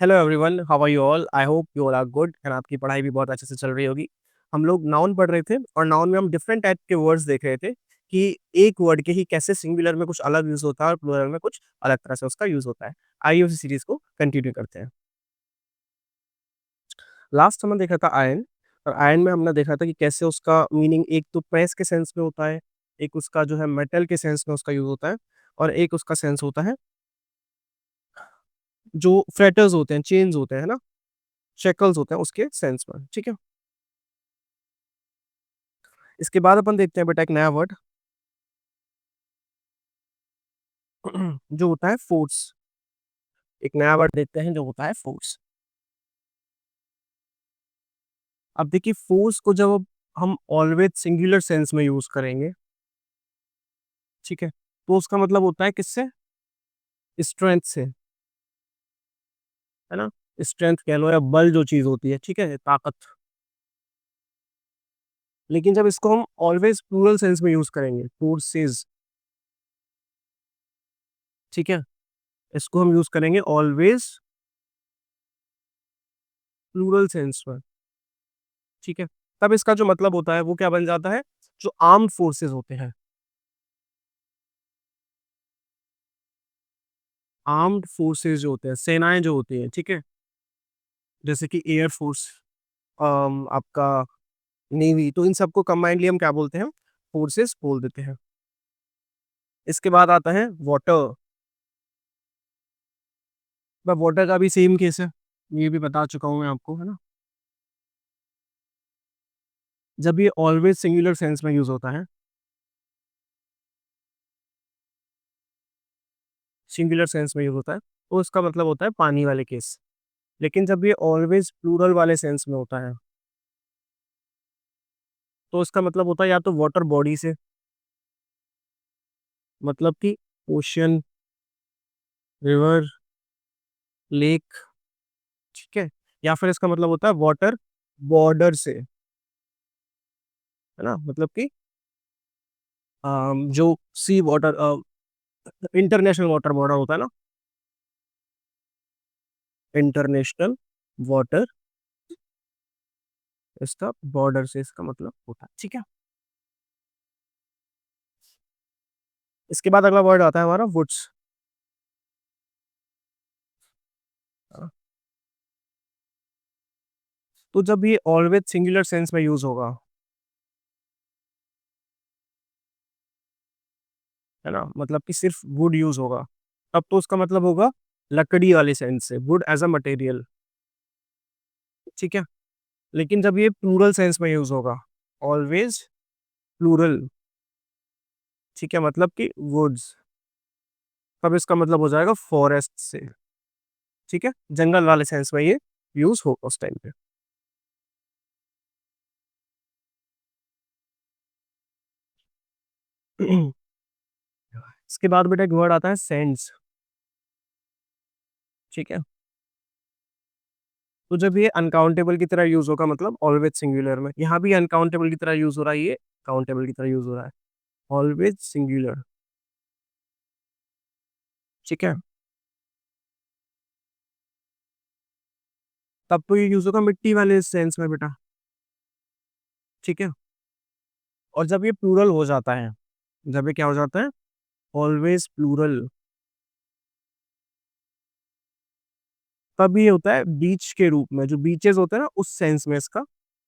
Hello everyone, how are you all? I hope you all are good and आपकी पढ़ाई भी बहुत अच्छे से चल रही होगी। हम लोग नाउन पढ़ रहे थे और नाउन में हम डिफरेंट टाइप के वर्ड्स देख रहे थे कि एक वर्ड के ही कैसे सिंगुलर में कुछ अलग यूज़ होता है और प्लूरल में कुछ अलग तरह से उसका यूज़ होता है। आइए उसी सीरीज़ को कंटिन्यू करते हैं। लास्ट हमने देखा था आयन और आयन में हमने देखा था कि कैसे उसका मीनिंग एक तो प्रेस के सेंस में होता है, एक उसका जो है मेटल के सेंस में उसका यूज़ होता है और एक उसका सेंस होता है जो फेटर्स होते हैं, चेन्स होते हैं, है ना? शेकल्स होते हैं उसके सेंस में, ठीक है? इसके बाद अपन देखते हैं बेटा एक नया वर्ड जो होता है फोर्स। एक नया वर्ड देखते हैं जो होता है फोर्स। अब देखिए फोर्स को जब हम ऑलवेज सिंगुलर सेंस में यूज करेंगे, ठीक है, तो उसका मतलब होता है किससे? स्ट्रेंथ से, है ना? स्ट्रेंथ कह लो या बल जो चीज होती है, ठीक है, ताकत। लेकिन जब इसको हम ऑलवेज प्लूरल सेंस में यूज करेंगे, फोर्सेस, ठीक है, इसको हम यूज करेंगे ऑलवेज प्लूरल सेंस में, ठीक है, तब इसका जो मतलब होता है वो क्या बन जाता है? जो आर्म्ड फोर्सेस होते हैं, आर्म्ड फोर्सेस जो होते हैं, सेनाएं जो होती हैं, ठीक है, जैसे कि एयर फोर्स, आपका नेवी, तो इन सबको कंबाइनली हम क्या बोलते हैं? फोर्सेस बोल देते हैं। इसके बाद आता है वाटर। वाटर का भी सेम केस है, ये भी बता चुका हूं मैं आपको, है ना? जब ये ऑलवेज सिंगुलर सेंस में यूज होता है, सिंगुलर सेंस में यूज होता है, तो इसका मतलब होता है पानी वाले केस। लेकिन जब ये ऑलवेज प्लूरल वाले सेंस में होता है, तो इसका मतलब होता है या तो वाटर बॉडी से, मतलब कि ओशियन, रिवर, लेक, ठीक है, या फिर इसका मतलब होता है वाटर बॉर्डर से, है ना? मतलब कि जो सी वाटर, इंटरनेशनल वाटर बॉर्डर होता है ना, इंटरनेशनल वाटर, इसका बॉर्डर से इसका मतलब होता है, ठीक है। इसके बाद अगला वर्ड आता है हमारा वुड्स। तो जब ये ऑलवेज सिंगुलर सेंस में यूज होगा, है ना, मतलब कि सिर्फ वुड यूज होगा, तब तो उसका मतलब होगा लकड़ी वाले सेंस से, वुड एज अ मटेरियल, ठीक है। लेकिन जब ये प्लूरल सेंस में यूज होगा, ऑलवेज प्लूरल, ठीक है, मतलब कि वुड्स, तब इसका मतलब हो जाएगा फॉरेस्ट से, ठीक है, जंगल वाले सेंस में ये यूज होगा उस टाइम पे। इसके बाद बेटा एक वर्ड आता है सेंस, ठीक है। तो जब ये अनकाउंटेबल की तरह यूज होगा, मतलब ऑलवेज सिंगुलर में, यहाँ भी अनकाउंटेबल की तरह यूज हो रहा है, ये काउंटेबल की तरह यूज हो रहा है, ऑलवेज सिंगुलर, ठीक है, तब तो ये यूज होगा मिट्टी वाले सेंस में बेटा, ठीक है। और जब ये प्लूरल हो जाता है, जब ये क्या हो जाता है? ऑलवेज प्लूरल, तब ये होता है बीच के रूप में, जो बीचेस होते हैं ना, उस सेंस में इसका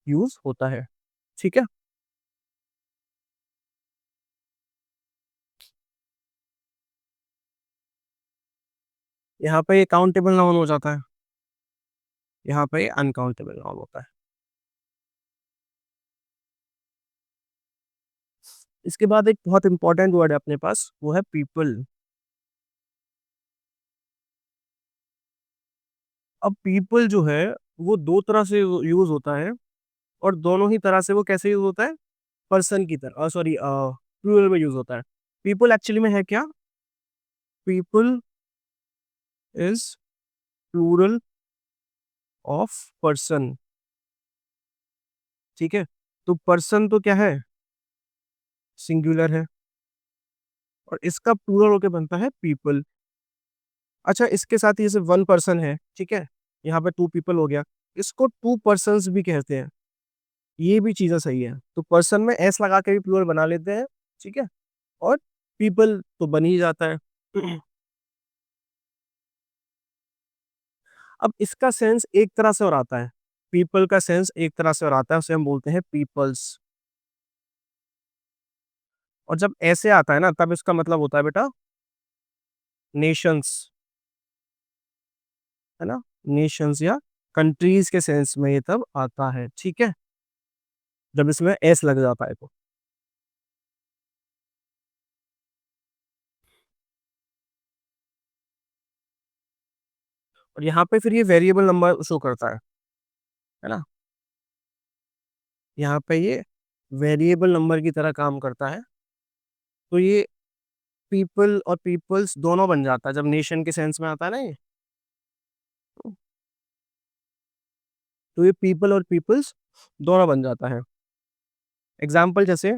यूज होता है, ठीक है। यहाँ पे ये काउंटेबल नाउन हो जाता है, यहाँ पे अनकाउंटेबल नाउन होता है। इसके बाद एक बहुत इंपॉर्टेंट वर्ड है अपने पास, वो है पीपल। अब पीपल जो है वो दो तरह से यूज होता है, और दोनों ही तरह से वो कैसे यूज होता है? पर्सन की तरह, सॉरी, प्लूरल में यूज होता है। पीपल एक्चुअली में है क्या? People is plural of person, ठीक है। तो पर्सन तो क्या है? सिंगुलर है, और इसका प्लूरल होके बनता है पीपल। अच्छा, इसके साथ ही जैसे वन पर्सन है, ठीक है, यहाँ पे 2 पीपल हो गया, इसको 2 पर्सन्स भी कहते हैं, ये भी चीज़ें सही है। तो पर्सन में एस लगा के भी प्लूरल बना लेते हैं, ठीक है? और पीपल तो बन ही जाता है। अब इसका सेंस एक तरह से और आता है, पीपल का सेंस एक तरह से और आता है, उसे हम बोलते हैं पीपल्स। और जब ऐसे आता है ना, तब इसका मतलब होता है बेटा नेशंस, है ना? नेशंस या कंट्रीज के सेंस में ये तब आता है, ठीक है? जब इसमें एस लग जाता है तो। और यहाँ पे फिर ये वेरिएबल नंबर शो करता है ना? यहाँ पे ये वेरिएबल नंबर की तरह काम करता है, तो ये पीपल और पीपल्स दोनों बन जाता है जब नेशन के सेंस में आता है ना ये। तो ये पीपल और पीपल्स दोनों बन जाता है। एग्जाम्पल जैसे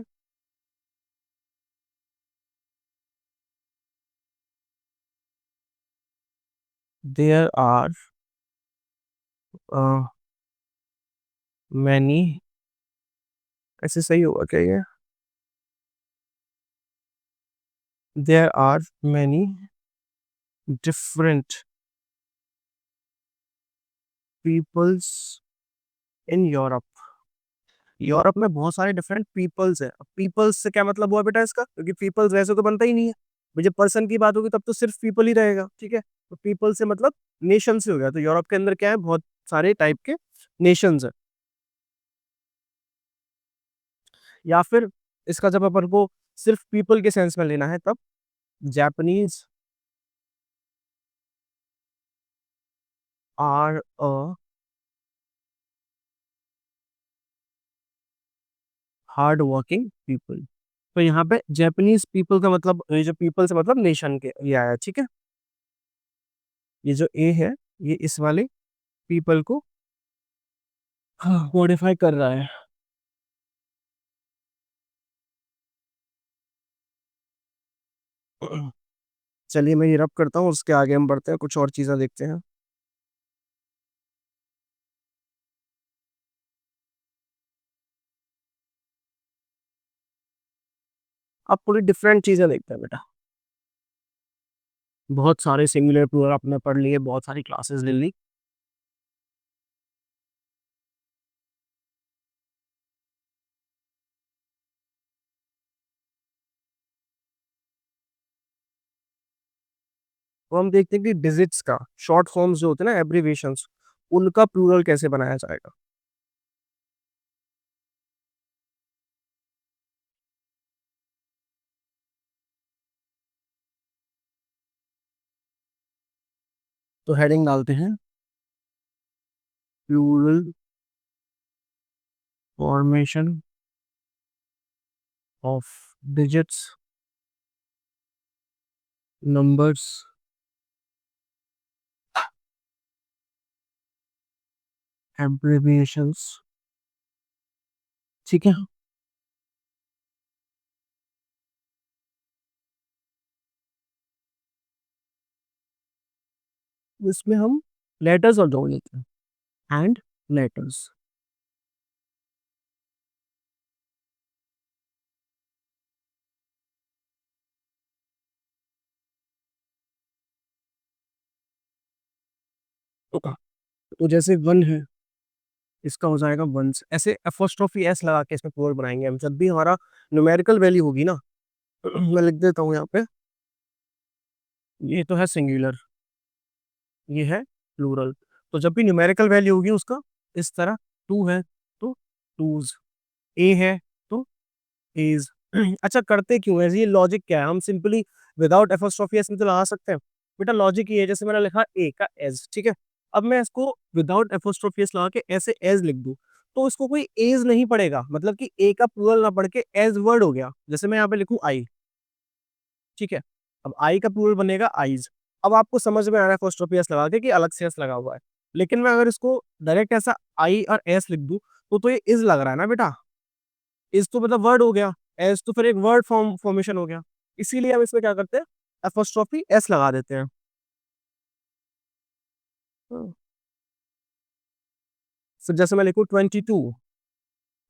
देयर आर मैनी, ऐसे सही होगा क्या ये? There are many different peoples in Europe. Europe में बहुत सारे डिफरेंट पीपल्स हैं। पीपल्स से क्या मतलब हुआ बेटा इसका? क्योंकि पीपल्स वैसे तो बनता ही नहीं है। भाई जब पर्सन की बात होगी तब तो सिर्फ पीपल ही रहेगा, ठीक है? तो पीपल से मतलब नेशन से हो गया। तो यूरोप के अंदर क्या है, बहुत सारे टाइप के नेशंस है। या फिर इसका जब अपन को सिर्फ पीपल के सेंस में लेना है तब Japanese are a hard working people. तो यहाँ पे जापानीज पीपल का मतलब, ये जो पीपल से मतलब नेशन के ये आया, ठीक है? ये जो ए है, ये इस वाले पीपल को मॉडिफाई कर रहा है। चलिए मैं ये रब करता हूँ, उसके आगे हम बढ़ते हैं, कुछ और चीजें देखते हैं। अब पूरी डिफरेंट चीजें देखते हैं बेटा। बहुत सारे सिंगुलर प्लूरल आपने पढ़ लिए, बहुत सारी क्लासेस ले ली। तो हम देखते हैं कि डिजिट्स का शॉर्ट फॉर्म्स जो होते हैं ना, एब्रीविएशंस, उनका प्लूरल कैसे बनाया जाएगा। तो हेडिंग डालते हैं plural formation of digits, numbers, abbreviations, ठीक है? इसमें हम लेटर्स और जोड़ लेते हैं, एंड लेटर्स। तो जैसे वन है, इसका हो जाएगा वंस। ऐसे एपोस्ट्रोफी एस लगा के इसमें प्लूरल बनाएंगे हम जब भी हमारा न्यूमेरिकल वैल्यू होगी ना। मैं लिख देता हूँ यहाँ पे, ये तो है सिंगुलर, ये है प्लूरल। तो जब भी न्यूमेरिकल वैल्यू होगी उसका, इस तरह टू है तो टूज, ए है तो एज। अच्छा करते क्यों है ये, लॉजिक क्या है? हम सिंपली विदाउट एपोस्ट्रोफी एस में तो लगा सकते हैं। बेटा लॉजिक ये है, जैसे मैंने लिखा ए का एज, ठीक है? अब मैं इसको विदाउट एपोस्ट्रोफी एस लगा के ऐसे एज लिख दूं, तो इसको कोई एज नहीं पड़ेगा, मतलब कि ए का प्लूरल ना पढ़ के एज वर्ड हो गया। जैसे मैं यहाँ पे लिखूं आई, ठीक है? अब आई का प्लूरल बनेगा आईज। अब आपको समझ में आ रहा है एपोस्ट्रोफी एस लगा के कि अलग से एस लगा हुआ है। लेकिन मैं अगर इसको डायरेक्ट ऐसा आई और एस लिख दूं, तो ये इज लग रहा है ना बेटा। इज तो मतलब वर्ड हो गया, एस तो फिर एक वर्ड फॉर्मेशन हो गया। इसीलिए हम इसमें क्या करते हैं, एपोस्ट्रोफी एस लगा देते हैं। हाँ, फिर जैसे मैं लिखूँ 22,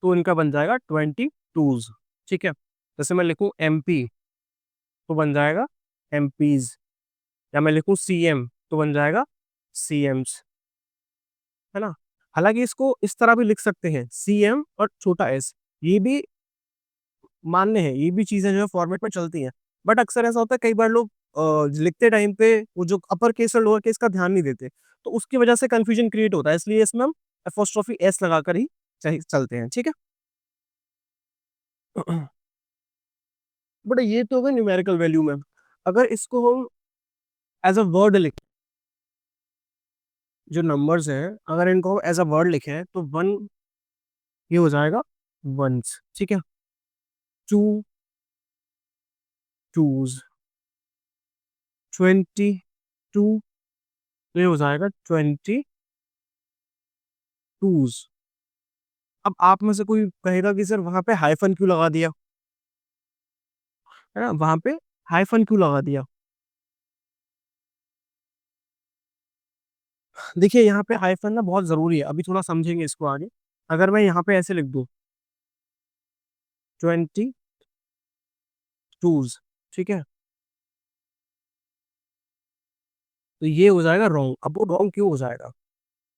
तो इनका बन जाएगा 22s, ठीक है। जैसे मैं लिखूँ MP, तो बन जाएगा MPs, या मैं लिखूँ CM, तो बन जाएगा CMs, है ना। हालांकि इसको इस तरह भी लिख सकते हैं, CM और छोटा s, ये भी मान्य है, ये भी चीजें जो है फॉर्मेट में चलती हैं। बट अक्सर ऐसा होता है, कई बार लोग लिखते टाइम पे वो जो अपर केस और लोअर केस का ध्यान नहीं देते, तो उसकी वजह से कंफ्यूजन क्रिएट होता है, इसलिए इसमें हम एपोस्ट्रोफी एस लगाकर ही चलते हैं, ठीक है। बट ये तो होगा न्यूमेरिकल वैल्यू में। अगर इसको हम एज अ वर्ड लिखें, जो नंबर्स हैं, अगर इनको एज अ वर्ड लिखें, तो वन ये हो जाएगा वंस, ठीक है। टू टूज, 22 ये हो जाएगा 22। अब आप में से कोई कहेगा कि सर वहां पे हाइफन क्यों लगा दिया, है ना, वहां पे हाइफन क्यों लगा दिया। देखिए यहाँ पे हाइफन ना बहुत जरूरी है, अभी थोड़ा समझेंगे इसको आगे। अगर मैं यहाँ पे ऐसे लिख दूं 22, ठीक है, तो ये हो जाएगा रॉन्ग। अब वो रॉन्ग क्यों हो जाएगा,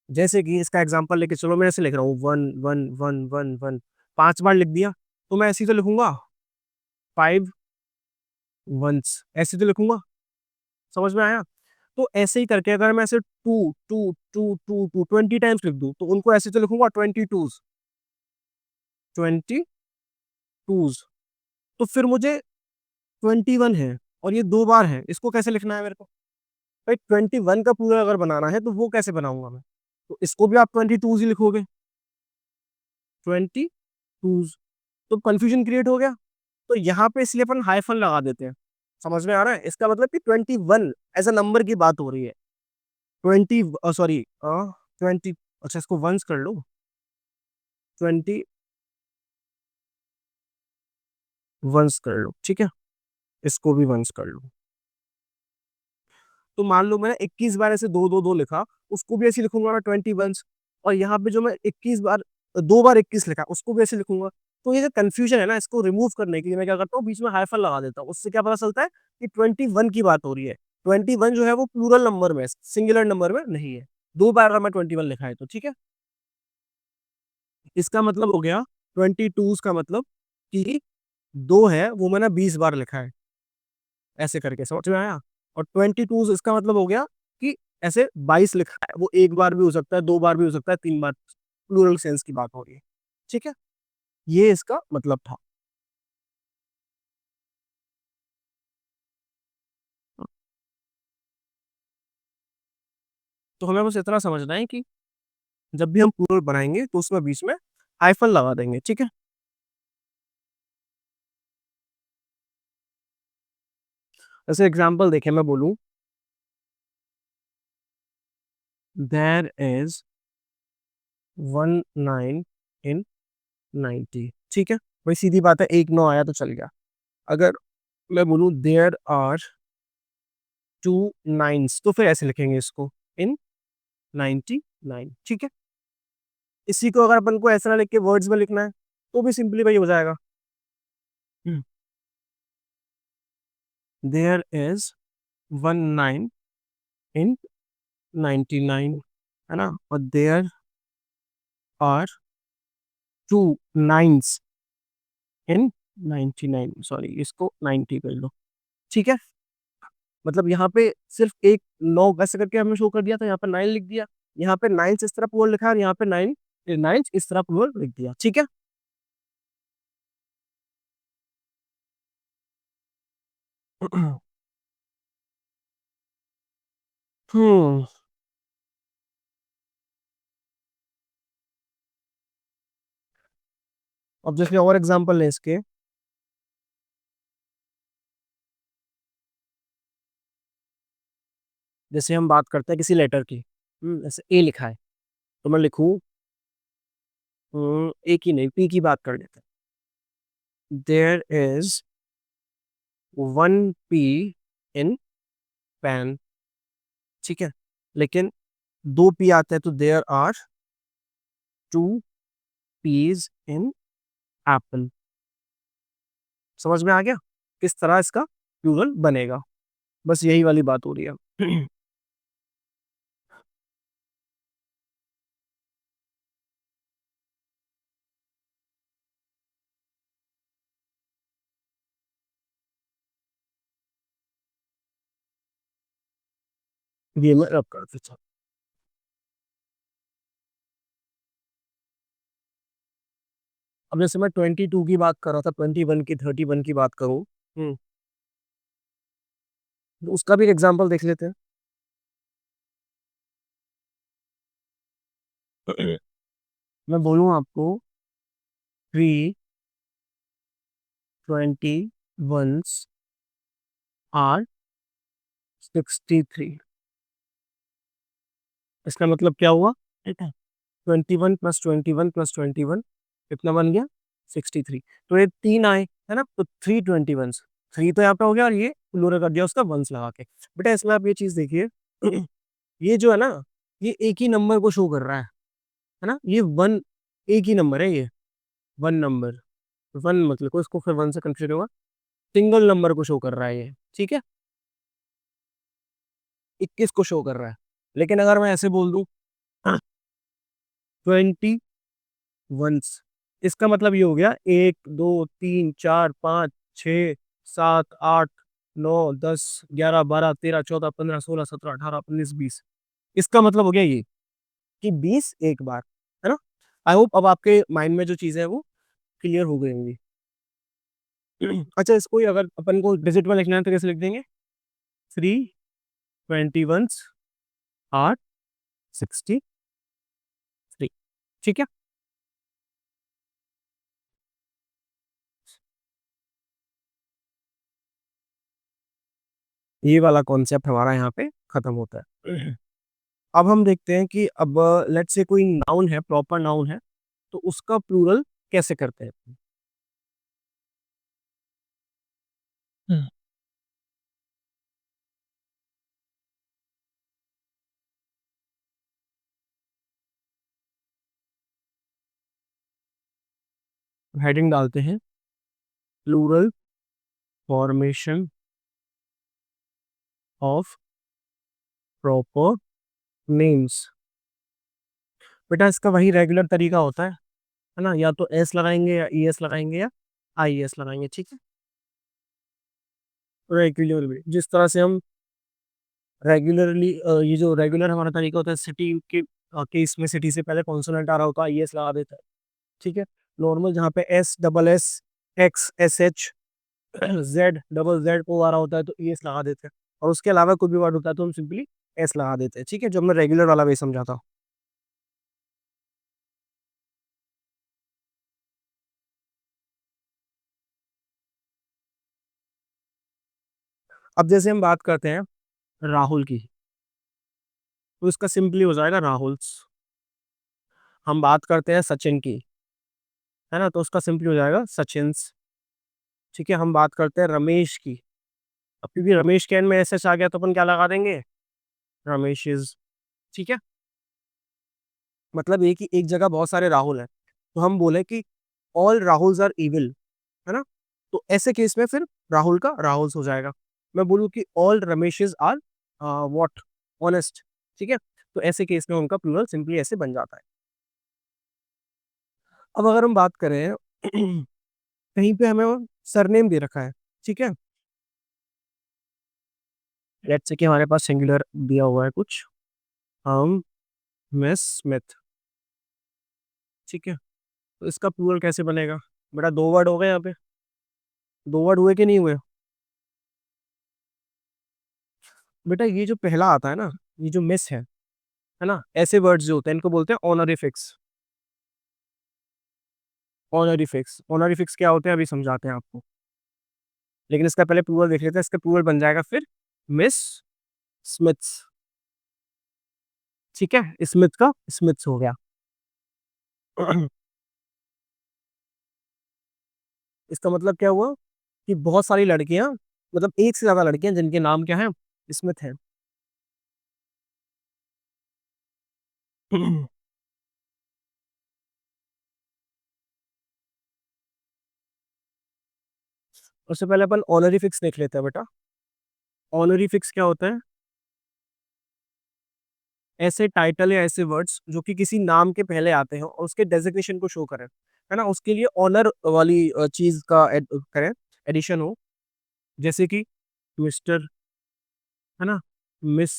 जैसे कि इसका एग्जांपल लेके चलो, मैं ऐसे लिख रहा हूँ 1 1 1 1 1, 5 बार लिख दिया, तो मैं ऐसे ही तो लिखूंगा 5 वंस, ऐसे तो लिखूंगा, समझ में आया। तो ऐसे ही करके अगर मैं ऐसे 20 टाइम्स लिख दूं, तो उनको ऐसे तो लिखूंगा 22 तो फिर मुझे 21 है, और ये 2 बार है, इसको कैसे लिखना है मेरे को। भाई 21 का पूरा अगर बनाना है, तो वो कैसे बनाऊंगा मैं, तो इसको भी आप 22 ही लिखोगे, 22। तो कंफ्यूजन क्रिएट हो गया, तो यहाँ पे इसलिए अपन हाइफन लगा देते हैं। समझ में आ रहा है, इसका मतलब कि 21 एज अ नंबर की बात हो रही है। 20, सॉरी 20, अच्छा इसको वंस कर लो, 21 कर लो, ठीक है, इसको भी वंस कर लो। तो मान लो मैंने 21 बार ऐसे दो दो दो लिखा, उसको भी ऐसे लिखूंगा मैं 21। और यहाँ पे जो मैं 21 बार 2 बार 21 लिखा, उसको भी ऐसे लिखूंगा। तो ये जो कंफ्यूजन है ना, इसको रिमूव करने के लिए मैं क्या करता हूँ, बीच में हाइफन लगा देता हूँ। उससे क्या पता चलता है कि 21 की बात हो रही है। 21 जो है वो प्लूरल नंबर में, सिंगुलर नंबर में नहीं है। 2 बार अगर मैं 21 लिखा है तो ठीक है। इसका मतलब हो गया 22 का मतलब कि 2 है वो मैंने 20 बार लिखा है, ऐसे करके समझ में आया। और 22 इसका मतलब हो गया कि ऐसे 22 लिखा है, वो 1 बार भी हो सकता है, 2 बार भी हो सकता है, 3 बार, प्लूरल सेंस की बात हो रही है, ठीक है। ये इसका मतलब था। तो हमें बस इतना समझना है कि जब भी हम प्लूरल बनाएंगे, तो उसमें बीच में हाइफन लगा देंगे, ठीक है। जैसे एग्जाम्पल देखें, मैं बोलूं देयर इज 19 in 90, ठीक है। वही सीधी बात है, 1 9 आया तो चल गया। अगर मैं बोलूं देयर आर 2 9s, तो फिर ऐसे लिखेंगे इसको, इन 99, ठीक है। इसी को अगर अपन को ऐसा ना लिख के वर्ड्स में लिखना है, तो भी सिंपली वही हो जाएगा। देयर इज 19 in 99, है ना, और there are 2 9s in 99, sorry इसको 90 कर लो, ठीक है। मतलब यहाँ पे सिर्फ एक 9 ऐसे करके हमें शो कर दिया था, यहाँ पे 9 लिख दिया, यहाँ पे 9 इस तरह प्लूरल लिखा है, और यहाँ पे 9 इस तरह प्लूरल लिख दिया, ठीक है। हम्म। अब जैसे और एग्जांपल है इसके, जैसे हम बात करते हैं किसी लेटर की, जैसे ए लिखा है, तो मैं लिखूं, ए की नहीं, पी की बात कर लेते हैं। There is 1 P in pen, ठीक है। लेकिन 2 P आते हैं, तो there are two P's in apple. समझ में आ गया किस तरह इसका प्लूरल बनेगा? बस यही वाली बात हो रही है। ये मैं रब कर देता हूँ। अब जैसे मैं 22 की बात कर रहा था, 21 की, 31 की बात करूँ, तो उसका भी एग्जाम्पल देख लेते हैं। मैं बोलूँ आपको 3 21s आर 63। इसका मतलब क्या हुआ? 21 + 21 + 21 कितना बन गया? 63। तो ये तीन आए, है ना? तो 3 21s, थ्री तो यहाँ पे हो गया, और ये प्लूरल कर दिया उसका वंस लगा के। बेटा इसमें आप ये चीज देखिए, ये जो है ना, ये एक ही नंबर को शो कर रहा है ना? ये वन, एक ही नंबर है ये, वन नंबर, वन मतलब को इसको फिर वन से कंफ्यूज होगा, सिंगल नंबर को शो कर रहा है ये, ठीक है? 21 को शो कर रहा है। लेकिन अगर मैं ऐसे बोल दूं 21s, इसका मतलब ये हो गया 1 2 3 4 5 6 7 8 9 10 11 12 13 14 15 16 17 18 19 20। इसका मतलब हो गया ये कि 20 एक बार, है ना? आई होप अब आपके माइंड में जो चीजें हैं वो क्लियर हो गई होंगी। अच्छा, इसको ही अगर अपन को डिजिट में लिखना है तो कैसे लिख देंगे? 3 21s आर 63। ठीक है? ये वाला कॉन्सेप्ट हमारा यहाँ पे खत्म होता है। अब हम देखते हैं कि अब लेट्स से कोई नाउन है, प्रॉपर नाउन है, तो उसका प्लूरल कैसे करते हैं? हेडिंग डालते हैं, plural formation of proper names. बेटा इसका वही रेगुलर तरीका होता है ना? या तो एस लगाएंगे, या ई एस लगाएंगे, या आई एस लगाएंगे, ठीक है? रेगुलर भी जिस तरह से हम रेगुलरली, ये जो रेगुलर हमारा तरीका होता है, सिटी के केस में सिटी से पहले कॉन्सोनेंट आ रहा होता है, आई एस लगा देता है, ठीक है? नॉर्मल जहाँ पे S double S, X S H, Z double Z O आ रहा होता है तो ई एस लगा देते हैं। और उसके अलावा कोई भी वर्ड होता है तो हम सिंपली एस लगा देते हैं, ठीक है? जो हमने रेगुलर वाला वे समझा था। अब जैसे हम बात करते हैं राहुल की, तो इसका सिंपली हो जाएगा राहुल्स। हम बात करते हैं सचिन की, है ना? तो उसका सिंपली हो जाएगा सचिन्स। ठीक है? हम बात करते हैं रमेश की, अब क्योंकि रमेश के एंड में एस एच आ गया तो अपन क्या लगा देंगे? रमेशेस। ठीक है? मतलब ये कि एक जगह बहुत सारे राहुल हैं, तो हम बोले कि ऑल राहुल्स आर इविल, है ना? तो ऐसे केस में फिर राहुल का राहुल्स हो जाएगा। मैं बोलूँ कि ऑल रमेशेस आर व्हाट, ऑनेस्ट, ठीक है? तो ऐसे केस में उनका प्लूरल सिंपली ऐसे बन जाता है। अब अगर हम बात करें कहीं पे हमें सरनेम दे रखा है, ठीक है? लेट्स से कि हमारे पास सिंगुलर दिया हुआ है कुछ, हम मिस स्मिथ, ठीक है? तो इसका प्लूरल कैसे बनेगा? बेटा दो वर्ड हो गए यहाँ पे, दो वर्ड हुए कि नहीं हुए? बेटा ये जो पहला आता है ना, ये जो मिस है ना, ऐसे वर्ड्स जो होते हैं इनको बोलते हैं ऑनरिफिक्स। ऑनरिफिक्स, ऑनरिफिक्स क्या होते हैं अभी समझाते हैं आपको, लेकिन इसका पहले प्लूरल देख लेते हैं। इसका प्लूरल बन जाएगा फिर मिस स्मिथ्स, ठीक है? स्मिथ का स्मिथ्स हो गया। इसका मतलब क्या हुआ कि बहुत सारी लड़कियां, मतलब एक से ज्यादा लड़कियां जिनके नाम क्या है, स्मिथ हैं। उससे पहले अपन ऑनरिफिक्स देख लेते हैं बेटा। ऑनरिफिक्स क्या होता है? ऐसे टाइटल या ऐसे वर्ड्स जो कि किसी नाम के पहले आते हैं और उसके डेजिग्नेशन को शो करें, है ना, उसके लिए ऑनर वाली चीज का करें, एडिशन हो। जैसे कि मिस्टर, है ना, मिस,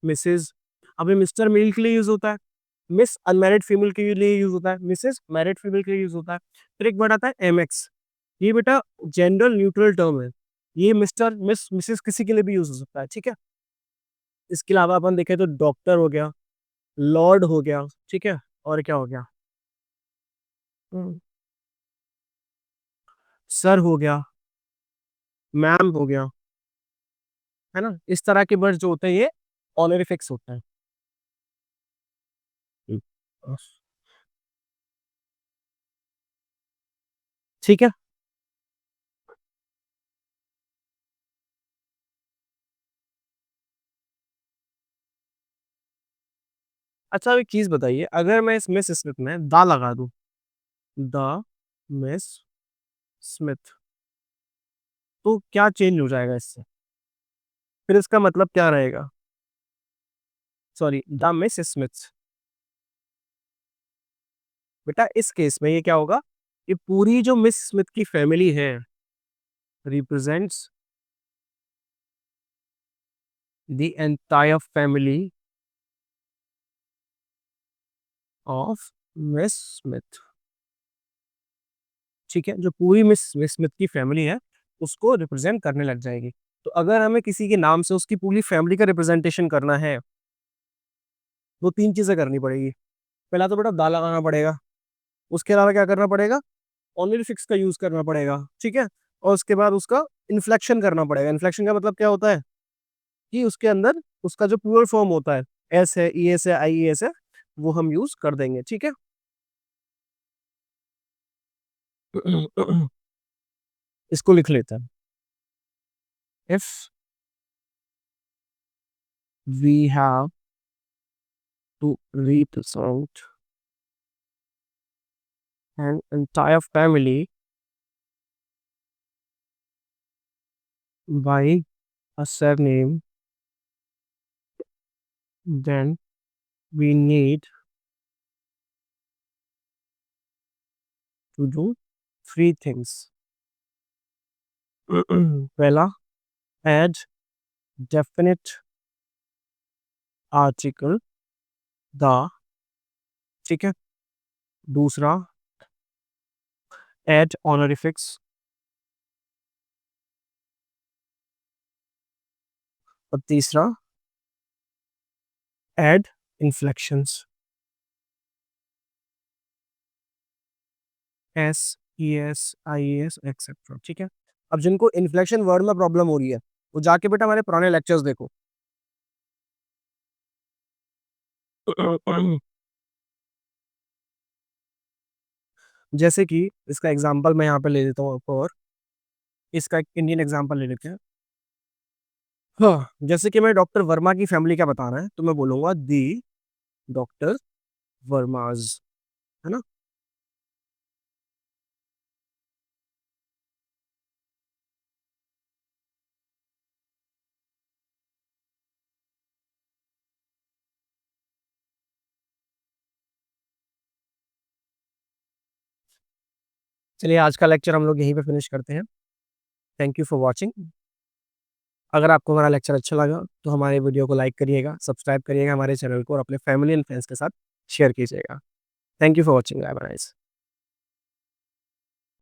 मिसेज। अभी मिस्टर मेल के लिए यूज होता है, मिस अनमैरिड फीमेल के लिए यूज होता है, मिसेज मैरिड फीमेल के लिए यूज होता है। फिर एक वर्ड आता है एमएक्स, ये बेटा जेंडर न्यूट्रल टर्म है। ये मिस्टर मिस मिसेस किसी के लिए भी यूज हो सकता है, ठीक है। इसके अलावा अपन देखें तो डॉक्टर हो गया, लॉर्ड हो गया, ठीक है, और क्या हो गया, सर हो गया, मैम हो गया, है ना। इस तरह के वर्ड जो होते हैं ये ऑनरिफिक्स होते हैं। हम्म, ठीक है। अच्छा एक चीज बताइए, अगर मैं इस मिस स्मिथ में द लगा दूं, द मिस स्मिथ, तो क्या चेंज हो जाएगा इससे? फिर इसका मतलब क्या रहेगा? Sorry, the miss Smith. बेटा इस केस में ये क्या होगा, कि पूरी जो मिस स्मिथ की फैमिली है represents the entire family of miss Smith. ठीक है, जो पूरी मिस मिस स्मिथ की फैमिली है उसको रिप्रेजेंट करने लग जाएगी। तो अगर हमें किसी के नाम से उसकी पूरी फैमिली का रिप्रेजेंटेशन करना है तो तीन चीजें करनी पड़ेगी। पहला तो बेटा दा लगाना पड़ेगा, उसके अलावा क्या करना पड़ेगा, ऑनरिफिक्स का यूज करना पड़ेगा, ठीक है। और उसके बाद उसका इन्फ्लेक्शन करना पड़ेगा। इन्फ्लेक्शन का मतलब क्या होता है, कि उसके अंदर उसका जो प्लूरल फॉर्म होता है, एस है, ई एस है, आई ई एस है, वो हम यूज कर देंगे, ठीक है। इसको लिख लेते हैं। If we have to represent an entire family by a surname, then we need to do three things. पहला, add definite article the, ठीक है। दूसरा, add honorifics। और तीसरा, add inflections, S, E S, I S etcetera, ठीक है। अब जिनको इन्फ्लेक्शन वर्ड में प्रॉब्लम हो रही है वो जाके बेटा हमारे पुराने लेक्चर्स देखो। जैसे कि इसका एग्जांपल मैं यहाँ पे ले लेता हूँ आपको, और इसका एक इंडियन एग्जांपल ले लेते हैं। हाँ, जैसे कि मैं डॉक्टर वर्मा की फैमिली का बता रहा है तो मैं बोलूंगा दी डॉक्टर वर्माज, है ना। चलिए आज का लेक्चर हम लोग यहीं पे फिनिश करते हैं। Thank you for watching. अगर आपको हमारा लेक्चर अच्छा लगा तो हमारे वीडियो को लाइक करिएगा, सब्सक्राइब करिएगा हमारे चैनल को, और अपने फैमिली एंड फ्रेंड्स के साथ शेयर कीजिएगा। Thank you for watching, bye bye.